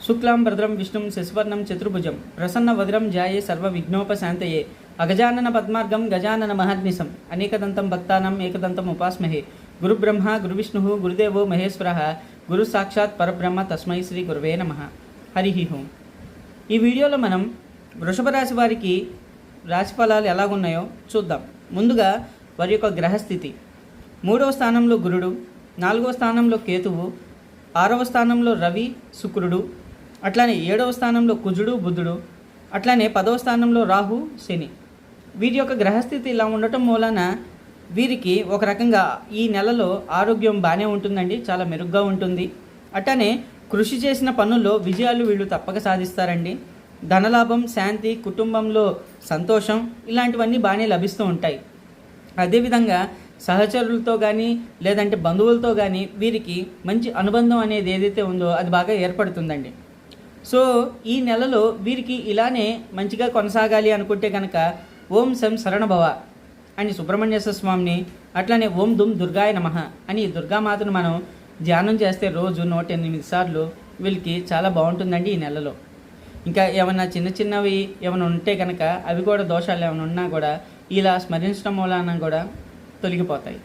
శుక్లాం భద్రం విష్ణుం శశివర్ణం చతుర్భుజం ప్రసన్నవదనం ధ్యాయే సర్వవిఘ్నోపశాంతయే అగజానన పద్మార్గం గజానన మహర్నిశం అనేకదంతం భక్తానం ఏకదంతం ఉపాస్మహే గురుబ్రహ్మ గురువిష్ణు గురుదేవో మహేశ్వరః గురు సాక్షాత్ పరబ్రహ్మ తస్మై శ్రీ గురువే నమః. హరి ఓం. ఈ వీడియోలో మనం వృషభ రాశి వారికి రాశిఫలాలు ఎలాగున్నాయో చూద్దాం. ముందుగా వారి యొక్క గ్రహస్థితి. 3వ స్థానంలో గురుడు, 4వ స్థానంలో కేతువు, 6వ స్థానంలో రవి శుక్రుడు, అట్లానే 7వ స్థానంలో కుజుడు బుధుడు, అట్లానే 10వ స్థానంలో రాహు శని. వీరి యొక్క గ్రహస్థితి ఇలా ఉండటం మూలన వీరికి ఒక రకంగా ఈ నెలలో ఆరోగ్యం బాగానే ఉంటుందండి, చాలా మెరుగ్గా ఉంటుంది. అట్లానే కృషి చేసిన పనుల్లో విజయాలు వీళ్ళు తప్పక సాధిస్తారండి. ధనలాభం, శాంతి, కుటుంబంలో సంతోషం ఇలాంటివన్నీ బాగానే లభిస్తూ ఉంటాయి. అదేవిధంగా సహచరులతో కానీ లేదంటే బంధువులతో కానీ వీరికి మంచి అనుబంధం అనేది ఏదైతే ఉందో అది బాగా ఏర్పడుతుందండి. సో ఈ నెలలో వీరికి ఇలానే మంచిగా కొనసాగాలి అనుకుంటే కనుక ఓం శం శరణభవ అని సుబ్రహ్మణ్యేశ్వర స్వామిని, అట్లానే ఓం దుమ్ దుర్గాయ నమః అని దుర్గామాతను మనం ధ్యానం చేస్తే రోజు 108 సార్లు వీళ్ళకి చాలా బాగుంటుందండి ఈ నెలలో. ఇంకా ఏమన్నా చిన్నవి ఏమైనా ఉంటే కనుక అవి కూడా దోషాలు ఏమైనా ఉన్నా కూడా ఇలా స్మరించడం మూలాన కూడా తొలగిపోతాయి.